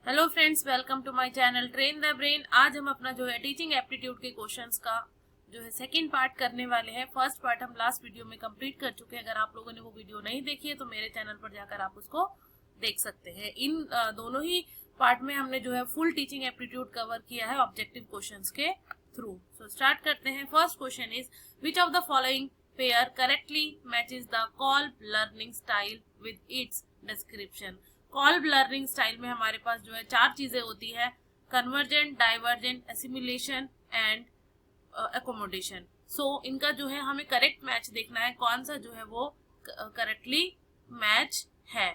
Hello friends, welcome to my channel train the brain. आज हम अपना जो है टीचिंग एप्टीट्यूड के क्वेश्चंस का जो है सेकंड पार्ट करने वाले हैं। फर्स्ट पार्ट हम लास्ट वीडियो में कंप्लीट कर चुके हैं। अगर आप लोगों ने वो वीडियो नहीं देखी है तो मेरे चैनल पर जाकर आप उसको देख सकते हैं। इन दोनों ही पार्ट में हमने जो है फुल टीचिंग एप्टीट्यूड कवर किया है ऑब्जेक्टिव क्वेश्चंस के थ्रू। सो स्टार्ट करते हैं। First question is which of the following pair correctly matches the Kolb learning style with its description. Kolb learning style में हमारे पास जो है चार चीजें होती है: convergent, divergent, assimilation and accommodation. So इनका जो है हमें करेक्ट मैच देखना है, कौन सा जो है वो करेक्टली मैच है।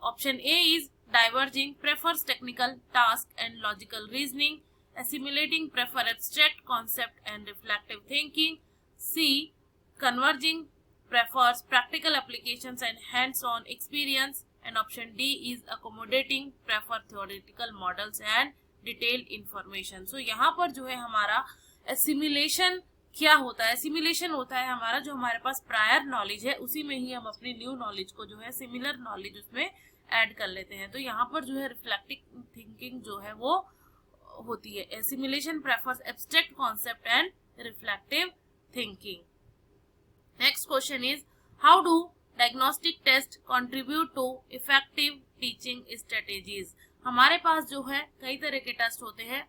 Option A is diverging prefers technical task and logical reasoning, assimilating prefer abstract concept and reflective thinking. C converging prefers practical applications and hands-on experience, and option D is accommodating prefer theoretical models and detailed information. So यहाँ पर जो है हमारा assimilation क्या होता है? assimilation होता है हमारा जो हमारे पास प्रायर नॉलेज है उसी में ही हम अपनी न्यू नॉलेज को जो है सिमिलर नॉलेज उसमें ऐड कर लेते हैं। तो यहाँ पर जो है रिफ्लेक्टिव थिंकिंग जो है वो होती है। assimilation prefers abstract concept and reflective thinking. Next question is, how do diagnostic tests contribute to effective teaching strategies? हमारे पास जो है कई तरह के टेस्ट होते हैं: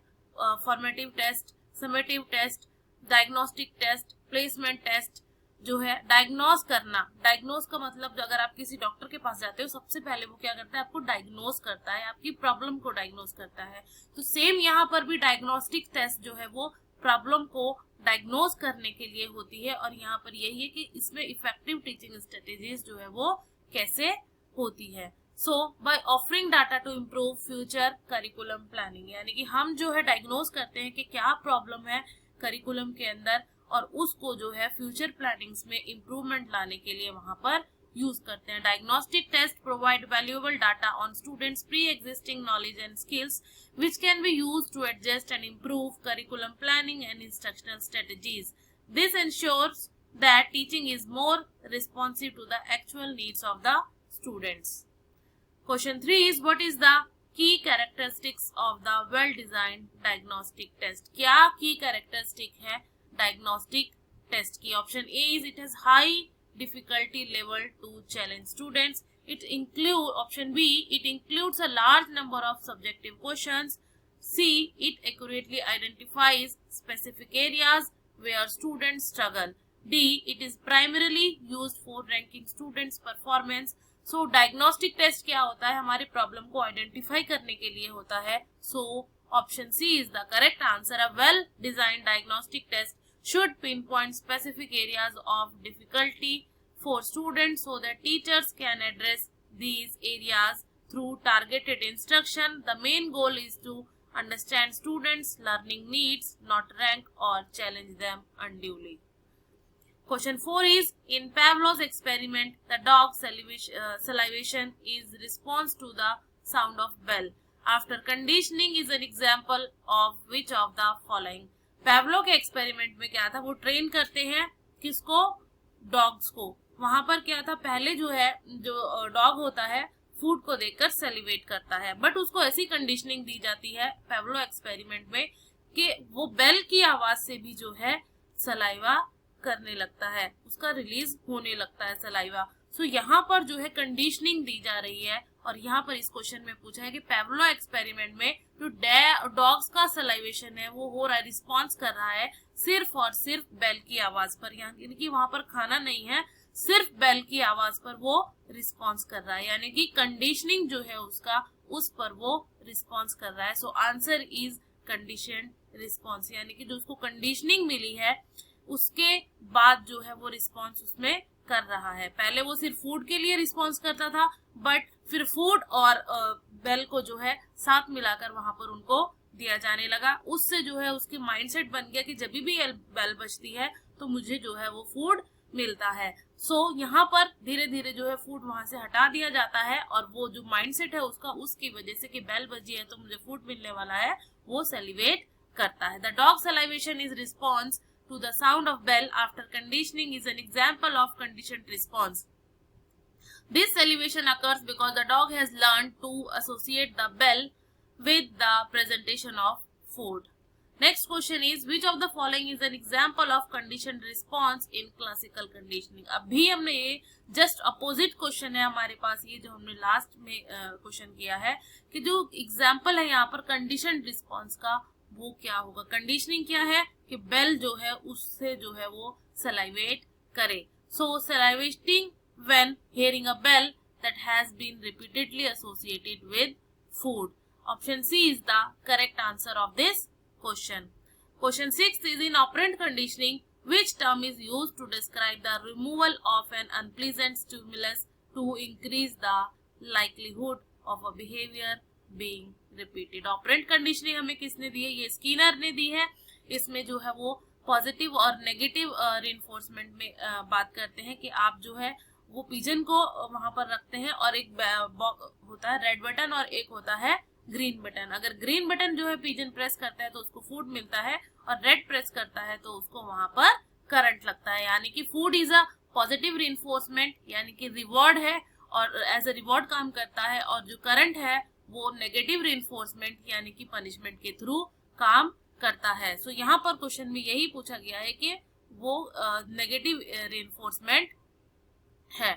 formative test, summative test, diagnostic test, placement test. जो है डायग्नोस करना, डायग्नोस का मतलब अगर आप किसी डॉक्टर के पास जाते हो सबसे पहले वो क्या करता है, आपको डायग्नोस करता है, आपकी प्रॉब्लम को डायग्नोस करता है। तो सेम यहाँ पर भी डायग्नोस्टिक टेस्ट जो है वो प्रॉब्लम को डायग्नोस करने के लिए होती है। और यहाँ पर यही है कि इसमें इफेक्टिव टीचिंग स्ट्रेटेजीज जो है वो कैसे होती है। So by offering data to improve future curriculum planning, यानी कि हम जो है डायग्नोस करते हैं कि क्या प्रॉब्लम है करिकुलम के अंदर और उसको जो है फ्यूचर प्लानिंग्स में इम्प्रूवमेंट लाने के लिए वहां पर यूज करते हैं। Diagnostic test provide valuable data on students pre existing knowledge and skills which can be used to adjust and improve curriculum planning and instructional strategies. This ensures that teaching is more responsive to the actual needs of the students. Question 3 is, what is the key characteristics of the well-designed diagnostic test? क्या key characteristic है diagnostic test की? Option A is, it has high difficulty level to challenge students. Option B, it includes a large number of subjective questions. C, it accurately identifies specific areas where students struggle. D, it is primarily used for ranking students' performance. So, diagnostic test क्या होता है? हमारे problem को identify करने के लिए होता है। So, option C is the correct answer. A well-designed diagnostic test should pinpoint specific areas of difficulty for students so that teachers can address these areas through targeted instruction. The main goal is to understand students' learning needs, not rank or challenge them unduly. Question 4 is, in Pavlov's experiment, the dog's salivation is response to the sound of bell. After conditioning is an example of which of the following? Pavlov के experiment में क्या था, वो train करते हैं किसको? Dogs को। वहां पर क्या था, पहले जो है जो डॉग होता है फूड को देखकर सेलिवेट करता है, बट उसको ऐसी कंडीशनिंग दी जाती है पेवलो एक्सपेरिमेंट में कि वो बेल की आवाज से भी जो है सलाइवा करने लगता है, उसका रिलीज होने लगता है सलाइवा। सो यहाँ पर जो है कंडीशनिंग दी जा रही है और यहाँ पर इस क्वेश्चन में पूछा है कि पेवलो एक्सपेरिमेंट में जो डॉग्स का सलाइवेशन है वो हो रहा है, रिस्पॉन्स कर रहा है सिर्फ और सिर्फ बेल की आवाज पर, यानी कि वहां पर खाना नहीं है, सिर्फ बेल की आवाज पर वो रिस्पॉन्स कर रहा है, यानी कि कंडीशनिंग जो है उसका उस पर वो रिस्पॉन्स कर रहा है। सो आंसर इज कंडीशनड रिस्पॉन्स, यानी कि जो उसको कंडीशनिंग मिली है उसके बाद जो है वो रिस्पॉन्स उसमें कर रहा है। पहले वो सिर्फ फूड के लिए रिस्पॉन्स करता था, बट फिर फूड और बेल को जो है साथ मिलाकर वहां पर उनको दिया जाने लगा। उससे जो है उसकी माइंडसेट बन गया कि जब भी बेल बजती है तो मुझे जो है वो फूड मिलता है। सो यहाँ पर धीरे धीरे जो है फूड वहां से हटा दिया जाता है और वो जो माइंडसेट है उसका उसकी वजह से कि बेल बजी है तो मुझे फूड मिलने वाला है, वो सेलिवेट करता है। The dog salivation is response to the sound of bell after conditioning is an example of conditioned response. This salivation occurs because the dog has learned to associate the bell with the presentation of food. Next question is which of the following is an example of conditioned response in classical conditioning. अभी हमने ये just opposite question है हमारे पास, ये जो हमने last में question किया है कि जो एग्जाम्पल है यहाँ पर कंडीशनड रिस्पॉन्स का वो क्या होगा. कंडीशनिंग क्या है कि बेल जो है उससे जो है वो सलाइवेट करे. So salivating when hearing a bell that has been repeatedly associated with food. Option C is the correct answer of this question. Question 6 is in operant conditioning, which term is used to describe the removal of an unpleasant stimulus to increase the likelihood of a behavior being repeated. Operant conditioning हमें किसने दी है? ये Skinner ने दी है. इसमें जो है वो पॉजिटिव और नेगेटिव रिइंफोर्समेंट में बात करते हैं कि आप जो है वो पिजन को वहां पर रखते हैं और एक होता है रेड बटन और एक होता है ग्रीन बटन. अगर ग्रीन बटन जो है पिजन प्रेस करता है तो उसको फूड मिलता है और रेड प्रेस करता है तो उसको वहां पर करंट लगता है. यानी कि food is a positive reinforcement, यानी कि रिवॉर्ड है और एज अ रिवॉर्ड काम करता है, और जो करंट है वो नेगेटिव रिइंफोर्समेंट यानी कि पनिशमेंट के थ्रू काम करता है. सो यहाँ पर क्वेश्चन में यही पूछा गया है कि वो नेगेटिव रिइंफोर्समेंट है.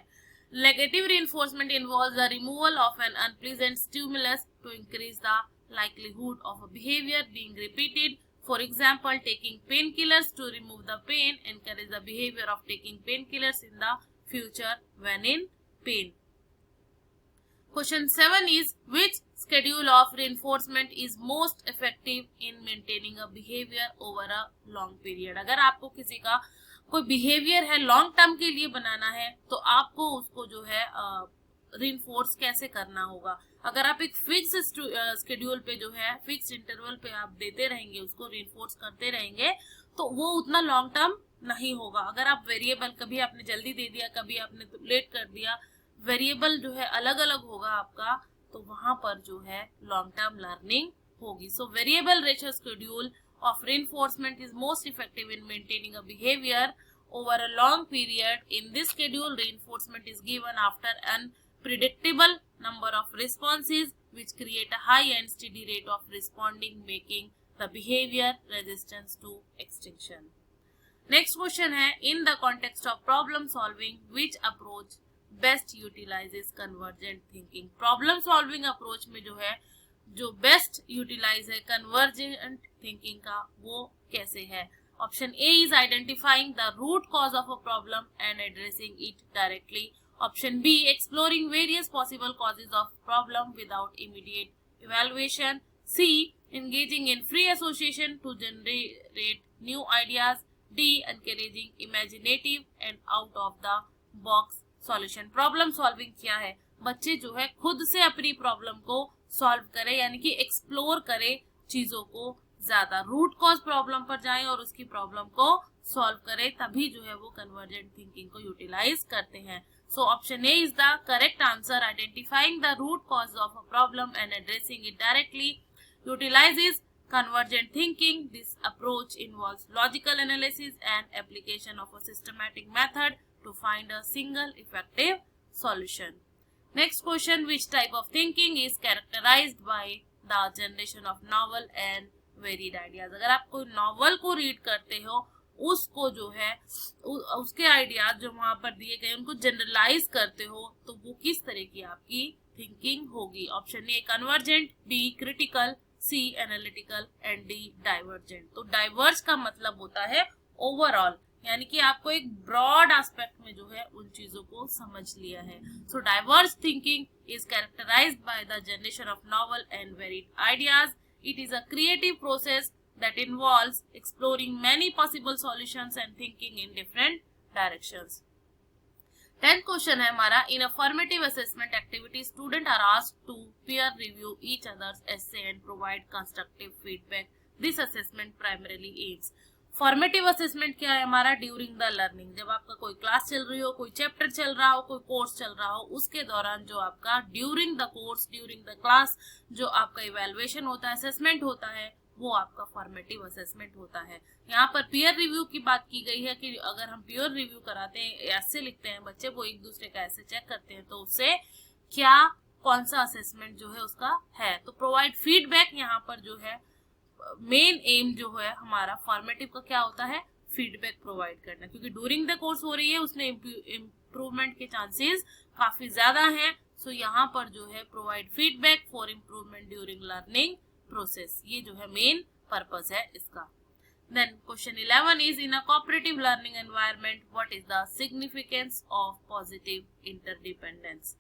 Negative reinforcement involves the removal of an unpleasant stimulus to increase the likelihood of a behavior being repeated. For example, taking painkillers to remove the pain encourages the behavior of taking painkillers in the future when in pain. Question 7 is which schedule of reinforcement is most effective in maintaining a behavior over a long period. अगर आपको किसी का कोई behaviour है long term के लिए बनाना है तो आपको उसको जो है रिइंफोर्स कैसे करना होगा. अगर आप एक फिक्स स्केड्यूल पे जो है फिक्स इंटरवल पे आप देते रहेंगे, उसको रिइंफोर्स करते रहेंगे तो वो उतना लॉन्ग टर्म नहीं होगा. अगर आप वेरिएबल कभी आपने जल्दी दे दिया, कभी आपने लेट कर दिया, वेरिएबल जो है अलग अलग होगा आपका, तो वहां पर जो है लॉन्ग टर्म लर्निंग होगी. So variable ratio schedule of reinforcement is most effective in maintaining a behavior over a long period. In this schedule, reinforcement is given after an predictable number of responses which create a high and steady rate of responding, making the behavior resistant to extinction. Next question है in the context of problem solving, which approach best utilizes convergent thinking. Problem solving approach में जो है जो best utilise है convergent thinking का वो कैसे है. Option A is identifying the root cause of a problem and addressing it directly. Option B exploring various possible causes of problem without immediate evaluation. C engaging in free association to generate new ideas. D encouraging imaginative and out of the box solution. Problem solving क्या है? बच्चे जो है खुद से अपनी problem को solve करे, यानी कि एक्सप्लोर करे चीजों को ज्यादा, रूट कॉज प्रॉब्लम पर जाएं और उसकी प्रॉब्लम को सॉल्व करे, तभी जो है वो कन्वर्जेंट थिंकिंग को यूटिलाइज करते हैं. So option A is the correct answer. Identifying the root cause of a problem and addressing it directly utilizes convergent thinking. This approach involves logical analysis and application of a systematic method to find a single effective solution. Next question, which type of thinking is characterized by the generation of novel and varied ideas. अगर आप कोई novel को read करते हो उसको जो है उसके आइडियाज जो वहां पर दिए गए उनको जनरलाइज करते हो तो वो किस तरह की आपकी थिंकिंग होगी. Option A convergent, B critical, C analytical and D divergent. तो डाइवर्ज का मतलब होता है ओवरऑल, यानी कि आपको एक ब्रॉड एस्पेक्ट में जो है उन चीजों को समझ लिया है. So diverge thinking is characterised by the generation of novel and varied ideas. It is a creative process that involves exploring many possible solutions and thinking in different directions. 10th question है हमारा, in a formative assessment activity students are asked to peer review each other's essay and provide constructive feedback. This assessment primarily aims. Formative assessment क्या है हमारा? During the learning, जब आपका कोई class चल रही हो, कोई चैप्टर चल रहा हो, कोई कोर्स चल रहा हो, उसके दौरान जो आपका during the course, during the class जो आपका इवैल्यूएशन होता है, असेसमेंट होता है, वो आपका फॉर्मेटिव असेसमेंट होता है. यहाँ पर पीयर रिव्यू की बात की गई है कि अगर हम पीयर रिव्यू कराते हैं, ऐसे लिखते हैं बच्चे, वो एक दूसरे का ऐसे चेक करते हैं तो उससे क्या कौन सा असेसमेंट जो है उसका है। तो प्रोवाइड फीडबैक यहाँ पर जो है मेन एम जो है हमारा फॉर्मेटिव का क्या होता है, फीडबैक प्रोवाइड करना, क्योंकि ड्यूरिंग द कोर्स हो रही है उसमें इम्प्रूवमेंट के चांसेस काफी ज्यादा हैं। सो यहाँ पर जो है provide feedback for improvement during learning process, ये जो है मेन पर्पस है इसका। Then question 11 is in a cooperative learning environment, what is the significance of positive interdependence?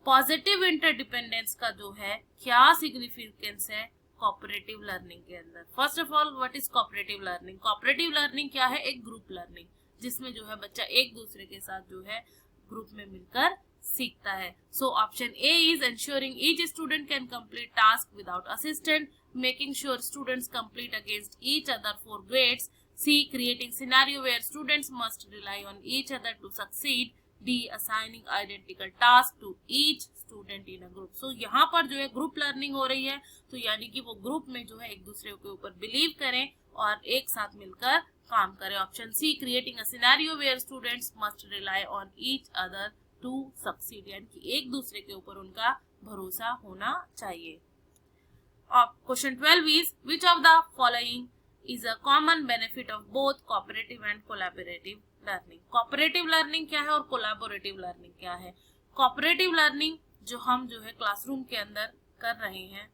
Positive interdependence का जो है क्या सिग्निफिकेंस है कोऑपरेटिव लर्निंग के अंदर। First of all what is cooperative learning? Cooperative learning क्या है, एक ग्रुप लर्निंग जिसमें जो है बच्चा एक दूसरे के साथ जो है ग्रुप में मिलकर सीखता है। So option A is ensuring each student can complete task without assistant, making sure students complete against each other for grades, C creating scenario where students must rely on each other to succeed, D assigning identical task to each student in a group. So यहाँ पर जो है group learning हो रही है, तो यानी कि वो ग्रुप में जो है एक दूसरे के ऊपर बिलीव करें और एक साथ मिलकर काम करें। Option C creating a scenario where students must rely on each other to succeed, यानी कि एक दूसरे के ऊपर उनका भरोसा होना चाहिए। Question 12 is which of the following is a common benefit of both cooperative and collaborative learning? Cooperative learning क्या है और कोलैबोरेटिव लर्निंग क्या है? कोऑपरेटिव लर्निंग जो हम जो है क्लासरूम के अंदर कर रहे हैं,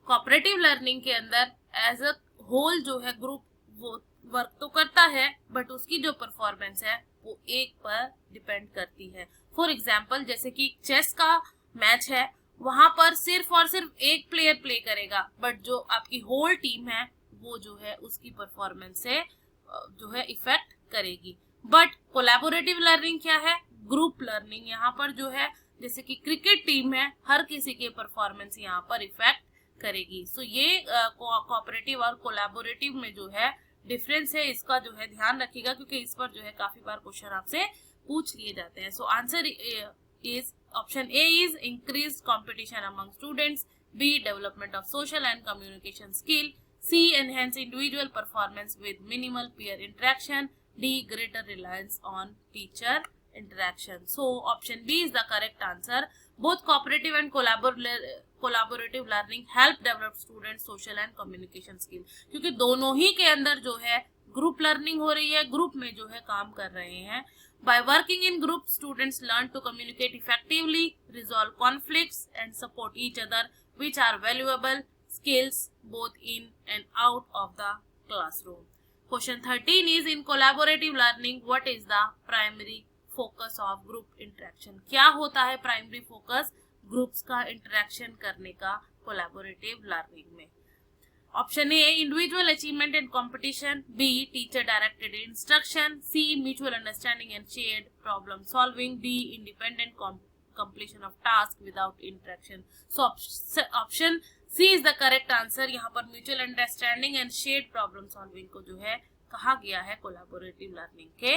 कोऑपरेटिव लर्निंग के अंदर एज अ होल जो है ग्रुप वो वर्क तो करता है, बट उसकी जो परफॉर्मेंस है वो एक पर डिपेंड करती है। फॉर एग्जाम्पल जैसे कि चेस का मैच है, वहां पर सिर्फ और सिर्फ एक प्लेयर प्ले करेगा, बट जो आपकी होल टीम है वो जो है उसकी परफॉर्मेंस से जो है इफेक्ट करेगी। बट कोलैबोरेटिव लर्निंग क्या है, ग्रुप लर्निंग। यहाँ पर जो है जैसे कि क्रिकेट टीम है, हर किसी के परफॉर्मेंस यहाँ पर इफेक्ट करेगी। सो ये कोऑपरेटिव और कोलैबोरेटिव में जो है डिफरेंस है, इसका जो है ध्यान रखिएगा, क्योंकि इस पर जो है काफी बार क्वेश्चन आपसे पूछ लिए जाते हैं। So answer is option A is increase competition among students, B development of social and communication skill, C enhance individual performance with minimal peer interaction, D greater reliance on teacher interaction. So option B is the correct answer. Both cooperative and collaborative learning help develop students social and communication skill. क्योंकि दोनों ही के अंदर जो है group learning हो रही है, group में जो है काम कर रहे हैं। By working in group, students learn to communicate effectively, resolve conflicts and support each other, which are valuable skills both in and out of the classroom. Question 13 is in collaborative learning, what is the primary focus of group interaction? क्या होता है primary focus groups का interaction करने का collaborative learning में? Option A individual achievement and competition, B teacher directed instruction, C mutual understanding and shared problem solving, D independent completion of task without interaction. So option C is the correct answer. यहाँ पर mutual understanding and shared problem solving को जो है कहा गया है collaborative learning के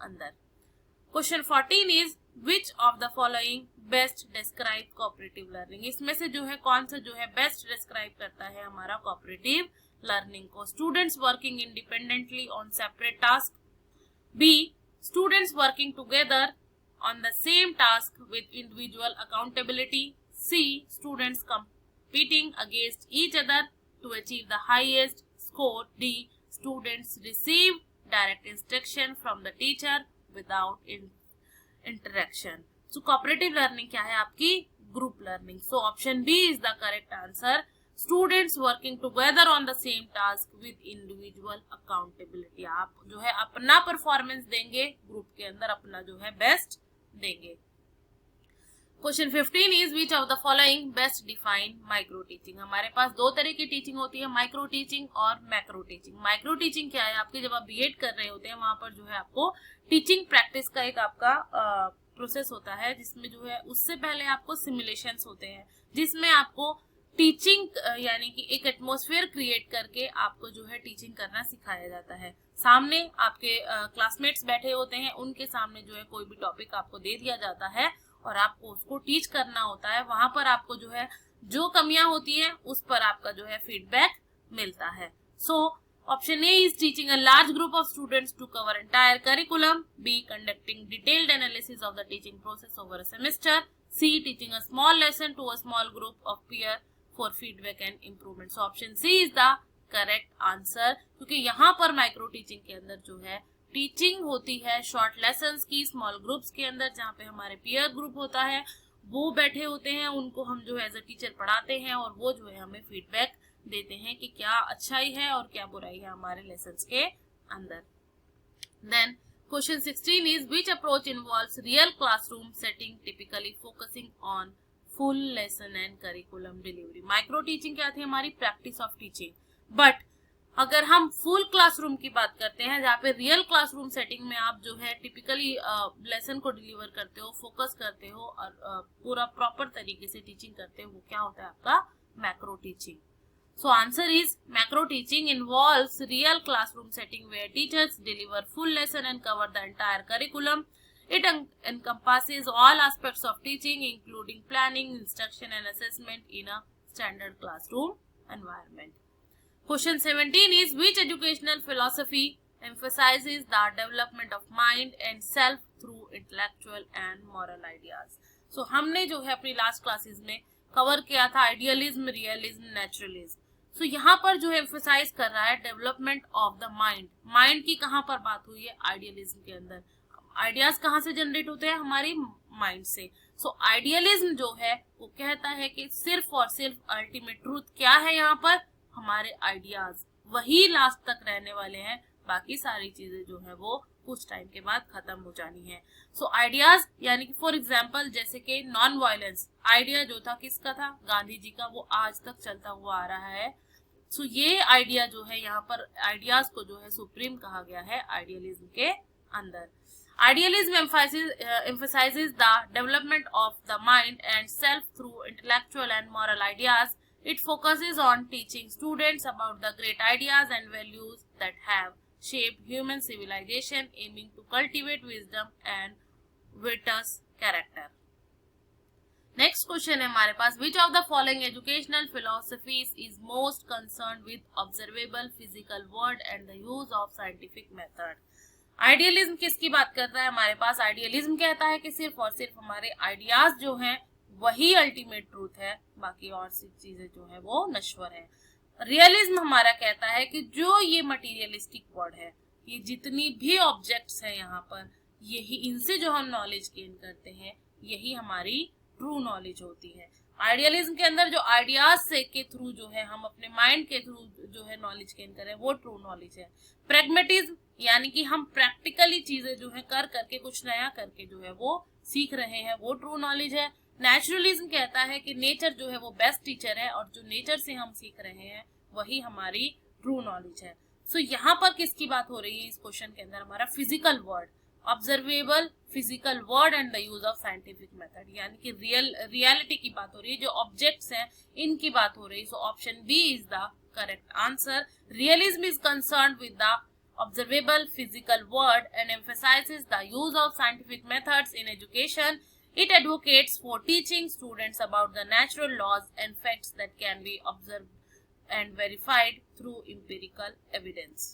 अंदर। Question 14 is which of the following best describe cooperative learning? इसमें से जो है कौन सा जो है बेस्ट डिस्क्राइब करता है हमारा कोऑपरेटिव लर्निंग को? Students working independently on separate task, B students working together on the same task with individual accountability, C students competing against each other to achieve the highest score, D students receive direct instruction from the teacher without interaction. So cooperative learning क्या है आपकी? group learning. So option B is the correct answer. Students working together on the same task with individual accountability. आप जो है अपना performance देंगे, group के अंदर अपना जो है बेस्ट देंगे। Question 15 is which of the following best define micro teaching? हमारे पास दो तरह की टीचिंग होती है, माइक्रो टीचिंग और मैक्रो टीचिंग। माइक्रो टीचिंग क्या है? आपके जब आप बीएड कर रहे होते हैं वहां पर जो है आपको टीचिंग प्रैक्टिस का एक आपका प्रोसेस होता है, जिसमें जो है उससे पहले आपको सिमुलेशंस होते हैं, जिसमें आपको टीचिंग यानी कि एक एटमॉस्फेयर क्रिएट करके आपको जो है टीचिंग करना सिखाया जाता है। सामने आपके क्लासमेट्स बैठे होते हैं, उनके सामने जो है कोई भी टॉपिक आपको दे दिया जाता है और आपको उसको टीच करना होता है। वहां पर आपको जो है जो कमियां होती है उस पर आपका जो है फीडबैक मिलता है। So option A is teaching a large group of students to cover entire curriculum, B conducting detailed analysis of the teaching process over a semester, C. Teaching a small lesson to a small group of peer for feedback and improvement. So option C is the correct answer, क्योंकि यहाँ पर micro teaching के अंदर जो है teaching होती है short lessons की स्मॉल ग्रुप्स के अंदर, जहाँ पे हमारे पीयर ग्रुप होता है, वो बैठे होते हैं, उनको हम जो है एज अ टीचर पढ़ाते हैं और वो जो है हमें फीडबैक देते हैं कि क्या अच्छाई है और क्या बुराई है हमारे लेसन्स के अंदर. Then question 16 is which approach involves real classroom setting typically focusing on full lesson and curriculum delivery. Micro teaching क्या थी? हमारी प्रैक्टिस ऑफ टीचिंग. बट अगर हम फुल क्लासरूम की बात करते हैं, जहाँ पे रियल क्लासरूम सेटिंग में आप जो है टिपिकली लेसन को डिलीवर करते हो, फोकस करते हो और पूरा प्रॉपर तरीके से टीचिंग करते हो, वो क्या होता है आपका macro teaching. So answer is macro teaching involves real classroom setting where teachers deliver full lesson and cover the entire curriculum. It encompasses all aspects of teaching including planning, instruction and assessment in a standard classroom environment. Question 17 is which educational philosophy emphasizes the development of mind and self through intellectual and moral ideas. So हमने जो है अपनी last classes में cover किया था idealism, realism, naturalism. सो यहाँ पर जो एम्फसाइज कर रहा है development of the mind. Mind की कहाँ पर बात हुई है? आइडियलिज्म के अंदर. आइडियाज कहाँ से जनरेट होते हैं? हमारी माइंड से. सो आइडियलिज्म जो है वो कहता है कि सिर्फ और सिर्फ अल्टीमेट ट्रूथ क्या है यहाँ पर? हमारे आइडियाज वही लास्ट तक रहने वाले हैं, बाकी सारी चीजें जो है वो कुछ टाइम के बाद खत्म हो जानी है. सो आइडियाज यानी कि फॉर एग्जांपल जैसे कि नॉन वायलेंस आइडिया जो था किसका था? गांधी जी का. वो आज तक चलता हुआ आ रहा है. सो ये आइडिया जो है यहाँ पर आइडियाज को जो है सुप्रीम कहा गया है आइडियलिज्म के अंदर. Idealism emphasizes the development of the mind and self through intellectual and moral ideas. It focuses on teaching students about the great ideas and values that have shaped human civilization, aiming to cultivate wisdom and virtuous character. Next question है हमारे पास which of the following educational philosophies is most concerned with observable physical world and the use of scientific method. Idealism किसकी बात कर रहा है हमारे पास? Idealism कहता है कि सिर्फ और सिर्फ हमारे आइडियाज जो हैं वही अल्टीमेट ट्रूथ है, बाकी और सी चीजें जो है वो नश्वर है. रियलिज्म हमारा कहता है कि जो ये मटीरियलिस्टिक वर्ल्ड है, ये जितनी भी ऑब्जेक्ट्स हैं यहाँ पर, यही इनसे जो हम नॉलेज गेन करते हैं यही हमारी ट्रू नॉलेज होती है. आइडियलिज्म के अंदर जो आइडियाज से के थ्रू जो है हम अपने माइंड के थ्रू जो है नॉलेज गेन करें वो ट्रू नॉलेज है. प्रैग्मेटिज्म यानी कि हम प्रैक्टिकली चीजें जो है कर करके कुछ नया करके जो है वो सीख रहे हैं, वो ट्रू नॉलेज है. नेचुरलिज्म कहता है कि नेचर जो है वो बेस्ट टीचर है और जो नेचर से हम सीख रहे हैं वही हमारी ट्रू नॉलेज है. सो यहाँ पर किसकी बात हो रही है इस क्वेश्चन के अंदर? हमारा physical world, observable physical world and the use of scientific method, यानी कि रियलिटी की बात हो रही है, जो ऑब्जेक्ट्स हैं इनकी बात हो रही है. So option B is the correct answer. Realism is concerned with the observable physical world and emphasizes the use of scientific methods in education. It advocates for teaching students about the natural laws and facts that can be observed and verified through empirical evidence.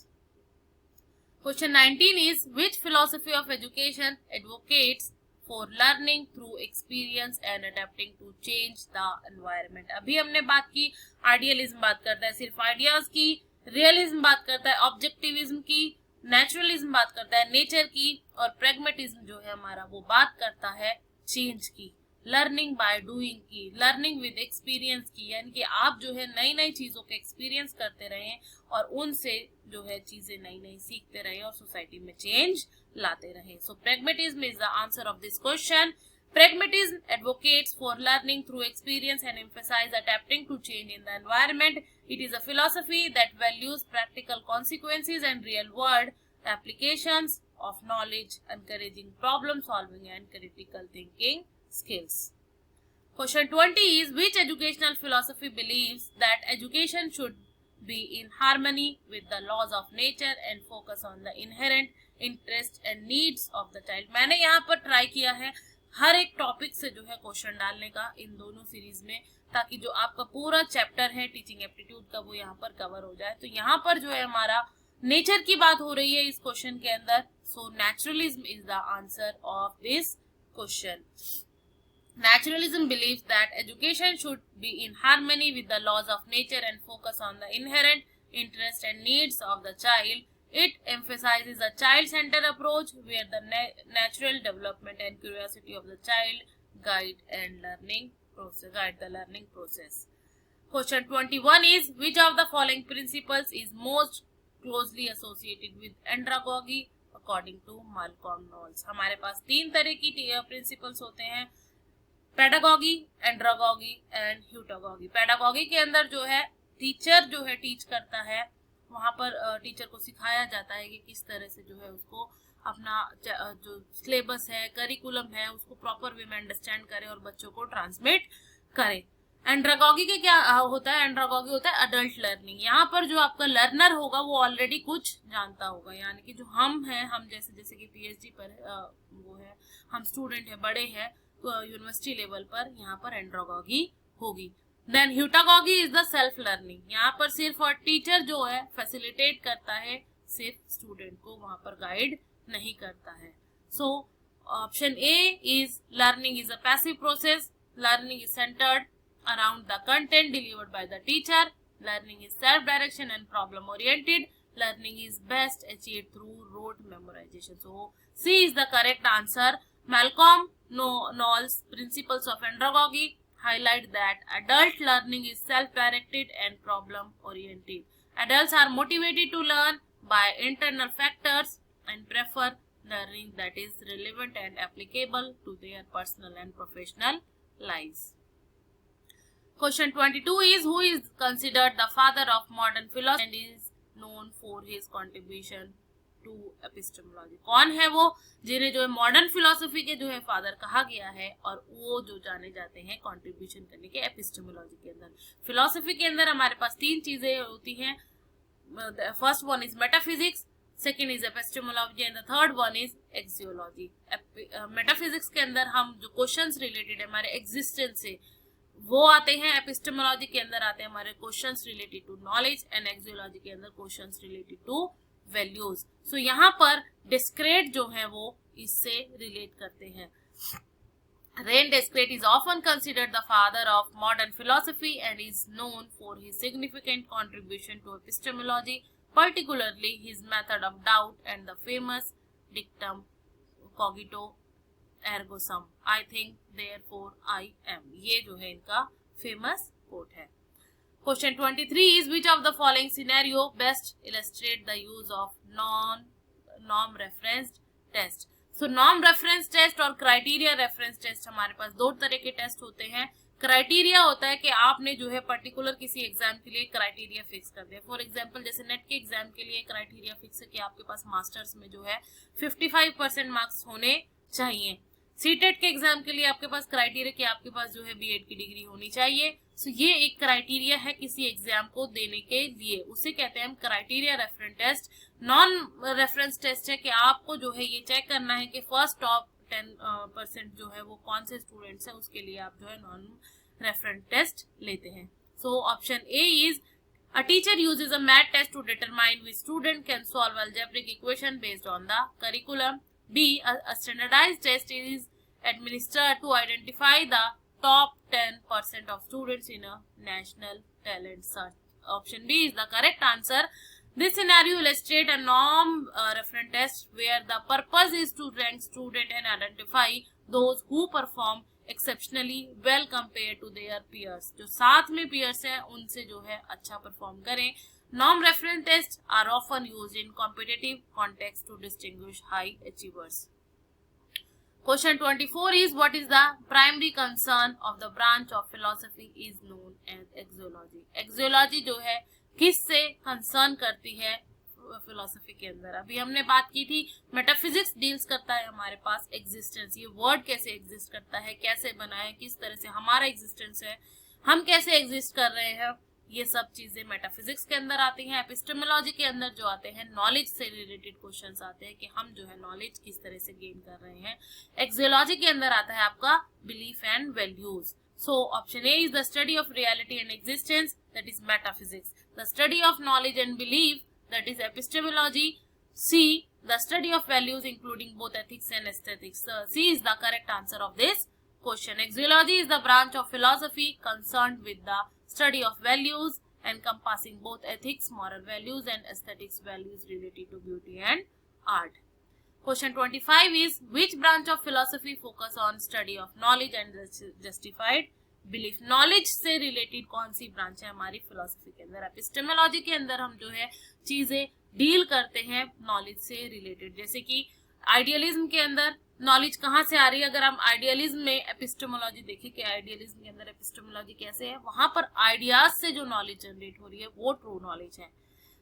Question 19 is which philosophy of education advocates for learning through experience and adapting to change the environment. अभी हमने बात की idealism बात करता है सिर्फ ideas की, realism बात करता है ऑब्जेक्टिविज्म की, नेचुरलिज्म बात करता है नेचर की और प्रैग्मेटिज्म जो है हमारा वो बात करता है चेंज की, लर्निंग बाय डूइंग की, लर्निंग विद एक्सपीरियंस की, यानी कि आप जो है नई नई चीजों के एक्सपीरियंस करते रहें और उनसे जो है चीजें नई नई सीखते रहें और सोसाइटी में चेंज लाते रहें. So pragmatism is the answer of this question. Pragmatism advocates for learning through experience and emphasizes adapting to change in the environment. It is a philosophy that values practical consequences and real-world applications of knowledge, encouraging problem solving and critical thinking skills. Question 20 is which educational philosophy believes that education should be in harmony with the laws of nature and focus on the inherent interests and needs of the child. मैंने यहाँ पर try किया है हर एक topic से जो है question डालने का इन दोनों सीरीज में, ताकि जो आपका पूरा चैप्टर है टीचिंग एप्टीट्यूड का वो यहाँ पर कवर हो जाए. तो यहाँ पर जो है हमारा नेचर की बात हो रही है इस क्वेश्चन के अंदर. So naturalism is the answer of this question. Naturalism believes that education should be in harmony with the laws of nature and focus on the inherent interests and needs of the child. It emphasizes a child-centered approach where the natural development and curiosity of the child guide the learning process. Question 21 is, which of the following principles is most closely associated with andragogy according to Malcolm Knowles? हमारे पास 3 तरह की principles होते हैं, pedagogy, andragogy and ह्यूटागॉगी। Pedagogy के अंदर जो है teacher जो है टीच करता है, वहां पर टीचर को सिखाया जाता है कि किस तरह से जो है उसको अपना जो सिलेबस है, करिकुलम है, उसको प्रॉपर वे में अंडरस्टैंड करे और बच्चों को ट्रांसमिट करे। एंड्रागॉगी के क्या होता है? एंड्रागॉगी होता है अडल्ट लर्निंग। यहाँ पर जो आपका लर्नर होगा वो ऑलरेडी कुछ जानता होगा, यानी कि जो हम हैं, हम जैसे कि पीएचडी पर वो है, हम स्टूडेंट है, बड़े हैं यूनिवर्सिटी लेवल पर, यहाँ पर एंड्रागॉगी होगी। Then heutagogy is the self learning. यहाँ पर सिर्फ और टीचर जो है फैसिलिटेट करता है, सिर्फ स्टूडेंट को वहां पर गाइड नहीं करता है। So option A is learning is a passive process. Learning is centred around the content delivered by the teacher. Learning is self-direction and problem-oriented. Learning is best achieved through rote memorization. So, C is the correct answer. Malcolm Knowles' principles of andragogy highlight that adult learning is self-directed and problem-oriented. Adults are motivated to learn by internal factors and prefer learning that is relevant and applicable to their personal and professional lives. Question 22 is, who is considered the father of modern philosophy and is known for his contribution to epistemology? कौन है वो जिन्हें जो है modern philosophy के जो है father कहा गया है और वो जो जाने जाते हैं कंट्रीब्यूशन करने के एपिस्टेमोलॉजी के अंदर? फिलोसफी के अंदर हमारे पास 3 चीजें होती हैं। First one is metaphysics, second is epistemology and the third one is axiology. Metaphysics के अंदर हम जो क्वेश्चंस रिलेटेड है हमारे एग्जिस्टेंस से वो आते हैं, एपिस्टेमोलॉजी के अंदर आते हैं हमारे questions related to knowledge and axiology के अंदर questions related to values. So यहाँ पर डिस्क्रेट जो है वो इससे रिलेट करते हैं। René Descartes is often considered the father of modern philosophy and is known for his significant contribution to epistemology, particularly his method of doubt and the famous dictum cogito ergo sum, I think therefore I am। ये जो है इनका famous quote है। Question 23 is, which of the following scenario best illustrate the use of norm referenced test? So norm reference test और criteria reference test हमारे पास 2 तरह के test होते हैं। क्राइटेरिया होता है कि आपने जो है पर्टिकुलर किसी एग्जाम के लिए क्राइटेरिया फिक्स कर दिया। फॉर एग्जांपल जैसे नेट के एग्जाम के लिए क्राइटेरिया फिक्स है कि आपके पास मास्टर्स में जो है 55% मार्क्स होने चाहिए। सीटेट के एग्जाम के लिए आपके पास क्राइटेरिया कि आपके पास जो है बीएड की डिग्री होनी चाहिए। सो ये एक क्राइटेरिया है किसी एग्जाम को देने के लिए, उसे कहते हैं हम criteria reference test. Non reference test है कि आपको जो है ये चेक करना है कि फर्स्ट टॉप 10% जो है वो कौन से स्टूडेंट्स है, उसके लिए आप जो है नॉन रेफरेंस टेस्ट लेते हैं। So option A is, a teacher uses a math test to determine which student can solve algebraic equation based on the curriculum. B, a standardized test is administered to identify the top 10% of students in a national talent search. Option B is the correct answer. This scenario illustrates a norm reference test where the purpose is to rank student and identify those who perform exceptionally well compared to their peers. जो साथ में peers हैं उनसे जो है अच्छा perform करें। Norm reference tests are often used in competitive context to distinguish high achievers. Question 24 is, what is the primary concern of the branch of philosophy is known as axiology? Axiology जो है किससे concern करती है philosophy के अंदर? अभी हमने बात की थी मेटाफिजिक्स डील्स करता है हमारे पास एग्जिस्टेंस, ये वर्ड कैसे एग्जिस्ट करता है, कैसे बना है, किस तरह से हमारा एग्जिस्टेंस है, हम कैसे एग्जिस्ट कर रहे हैं, ये सब चीजें मेटाफिजिक्स के अंदर आती हैं। एपिस्टेमोलॉजी के अंदर जो आते हैं नॉलेज से रिलेटेड क्वेश्चंस आते हैं कि हम जो है नॉलेज किस तरह से गेन कर रहे हैं। एक्सियोलॉजी के अंदर आता है आपका belief and values. So option A is the study of reality and existence, that is metaphysics. The study of knowledge and belief, that is epistemology. C, the study of values including both ethics and aesthetics. So C is the correct answer of this Question. Axiology is the branch of philosophy concerned with the study of values encompassing both ethics, moral values and aesthetics values related to beauty and art. Question 25 is which branch of philosophy focus on study of knowledge and justified belief. Knowledge से related कौन सी branch है हमारी philosophy के अंदर. Epistemology के अंदर हम जो है चीजें डील करते हैं नॉलेज से रिलेटेड. जैसे कि आइडियलिज्म के अंदर नॉलेज कहाँ से आ रही है. अगर हम आइडियलिज्म में एपिस्टेमोलॉजी देखें कि आइडियलिज्म के अंदर एपिस्टेमोलॉजी कैसे है, वहां पर आइडियाज से जो नॉलेज जनरेट हो रही है वो ट्रू नॉलेज है.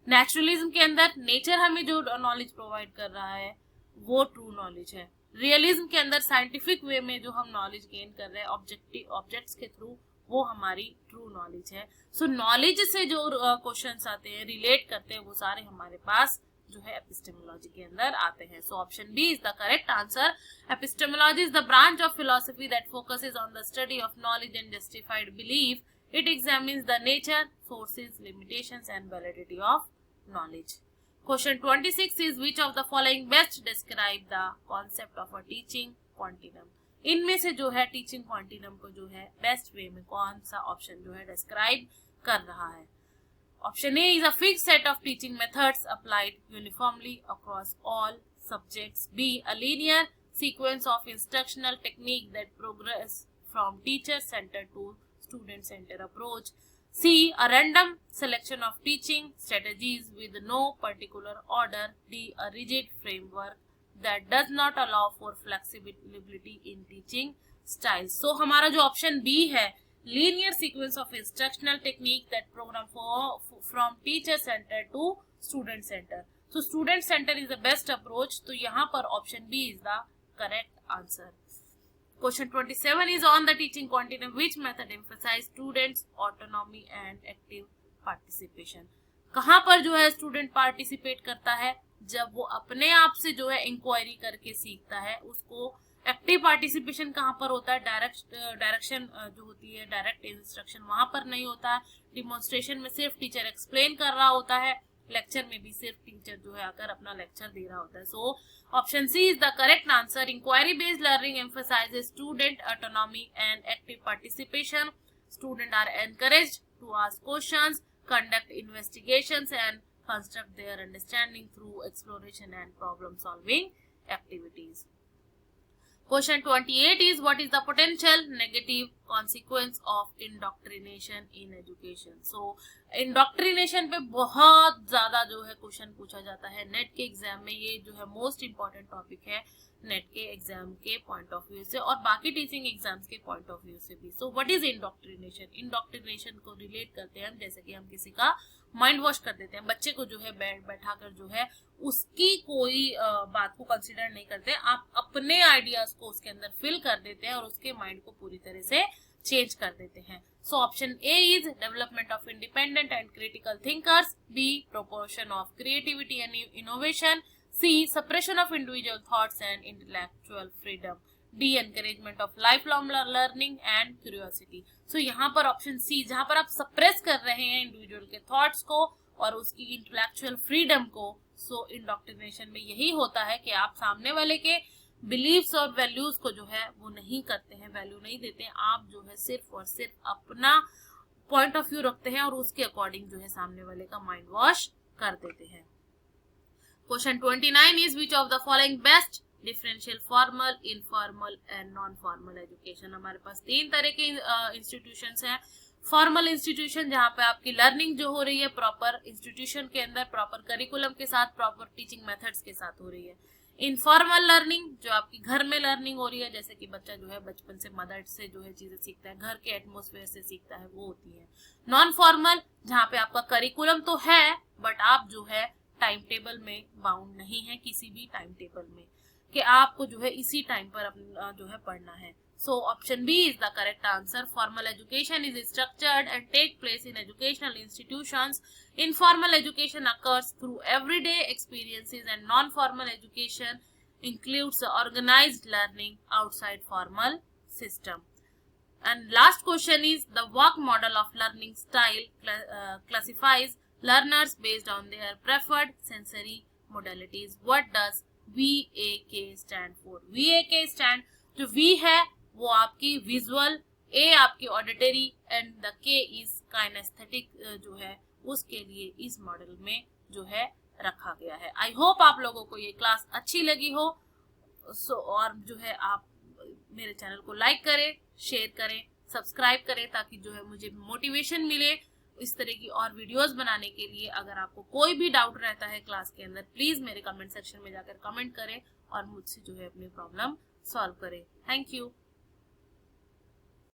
नेचुरलिज्म के अंदर नेचर हमें जो नॉलेज प्रोवाइड कर रहा है वो ट्रू नॉलेज है. रियलिज्म के अंदर साइंटिफिक वे में जो हम नॉलेज गेन कर रहे हैं ऑब्जेक्ट्स के थ्रू, वो हमारी ट्रू नॉलेज है. सो नॉलेज से जो क्वेश्चंस आते हैं रिलेट करते हैं वो सारे हमारे पास जो है एपिस्टेमोलॉजी के अंदर आते हैं. So option B is the correct answer. Epistemology is the branch of philosophy that focuses on the study of knowledge and justified belief. It examines the nature, sources, limitations and validity of knowledge. Question 26 is which of the following best describe the concept of a teaching continuum. इनमें से जो है teaching Quantinuum को जो है best way में कौन सा ऑप्शन जो है डिस्क्राइब कर रहा है. Option A is a fix set of teaching methods applied uniformly across all subjects. B a linear sequence of instructional technique that progress from teacher centre to student centre approach. C. A random selection of teaching strategies with no particular order. D. A rigid framework that does not allow for flexibility in teaching styles. So हमारा जो option B है, linear sequence of instructional technique that program from teacher center to student center. So student center is the best approach. तो यहाँ पर option B is the correct answer. Question 27 is on the teaching continuum. Which method emphasize students' autonomy and active participation? कहाँ पर जो है student participate करता है? जब वो अपने आप से जो है इंक्वायरी करके सीखता है. उसको एक्टिव पार्टिसिपेशन कहाँ पर होता है? डायरेक्शन जो होती है, डायरेक्ट इंस्ट्रक्शन वहां पर नहीं होता है. डिमॉन्स्ट्रेशन में सिर्फ टीचर एक्सप्लेन कर रहा होता है. लेक्चर में भी सिर्फ टीचर जो है आकर अपना लेक्चर दे रहा होता है. So option C is the correct answer. Inquiry based learning emphasises student autonomy and active participation. Student are encouraged to ask questions, conduct investigations and construct their understanding through exploration and problem solving activities. Question 28 is what is the potential negative consequence of indoctrination in education? So indoctrination पे बहुत ज़्यादा जो है question पूछा जाता है net के exam में. ये जो है मोस्ट इम्पॉर्टेंट टॉपिक है नेट के एग्जाम के पॉइंट ऑफ व्यू से और बाकी टीचिंग एग्जाम्स के पॉइंट ऑफ व्यू से भी. So what is indoctrination? Indoctrination को रिलेट करते हैं हम जैसे कि हम किसी का माइंड वॉश कर देते हैं. बच्चे को जो है बैठा कर जो है उसकी कोई बात को कंसिडर नहीं करते. आप अपने आइडियाज को उसके अंदर फिल कर देते हैं और उसके माइंड को पूरी तरह से चेंज कर देते हैं. So option A is development of independent and critical thinkers. B proportion of creativity and innovation. C. Suppression of individual thoughts and intellectual freedom. D. Encouragement of lifelong learning and curiosity. So यहाँ पर option C जहाँ पर आप suppress कर रहे हैं individual के thoughts को और उसकी इंटेलेक्चुअल फ्रीडम को. सो इंडोक्ट्रिनेशन में यही होता है कि आप सामने वाले के बिलीव्स और वैल्यूज को जो है वो नहीं करते हैं, वैल्यू नहीं देते हैं. आप जो है सिर्फ और सिर्फ अपना पॉइंट ऑफ व्यू रखते हैं और उसके अकॉर्डिंग जो है सामने वाले का माइंड वॉश कर देते हैं. Question 29 is which of the following best differential formal, informal and non-formal education. हमारे पास तीन तरह के इंस्टीट्यूशंस हैं. फॉर्मल इंस्टीट्यूशन जहाँ पे आपकी लर्निंग जो हो रही है प्रॉपर इंस्टीट्यूशन के अंदर, प्रॉपर करिकुलम के साथ, प्रॉपर टीचिंग मेथड्स के साथ हो रही है. इनफॉर्मल लर्निंग जो आपकी घर में लर्निंग हो रही है, जैसे कि बच्चा जो है बचपन से मदर से जो है चीजें सीखता है, घर के एटमोसफेयर से सीखता है, वो होती है. नॉन फॉर्मल जहाँ पे आपका करिकुलम तो है बट आप जो है टाइम टेबल में बाउंड नहीं है किसी भी टाइम टेबल में कि आपको जो है इसी टाइम पर अपना जो है पढ़ना है. So option B is the correct answer. Formal education is structured and take place in educational institutions. Informal education occurs through everyday experiences and non formal education includes organized learning outside formal system. And last question is the work model of learning style classifies learners based on their preferred sensory modalities. What does VAK stand for? VAK stand जो V है वो आपकी visual, ए आपकी auditory and the के is kinaesthetic जो है उसके लिए इस मॉडल में जो है रखा गया है। आई होप आप लोगों को ये क्लास अच्छी लगी हो। और जो है आप मेरे चैनल को लाइक करें, शेयर करें, सब्सक्राइब करें ताकि जो है मुझे मोटिवेशन मिले इस तरह की और वीडियोस बनाने के लिए। अगर आपको कोई भी डाउट रहता है क्लास के अंदर, प्लीज मेरे कमेंट सेक्शन में जाकर कमेंट करें और मुझसे जो है अपनी प्रॉब्लम सॉल्व करें। Thank you.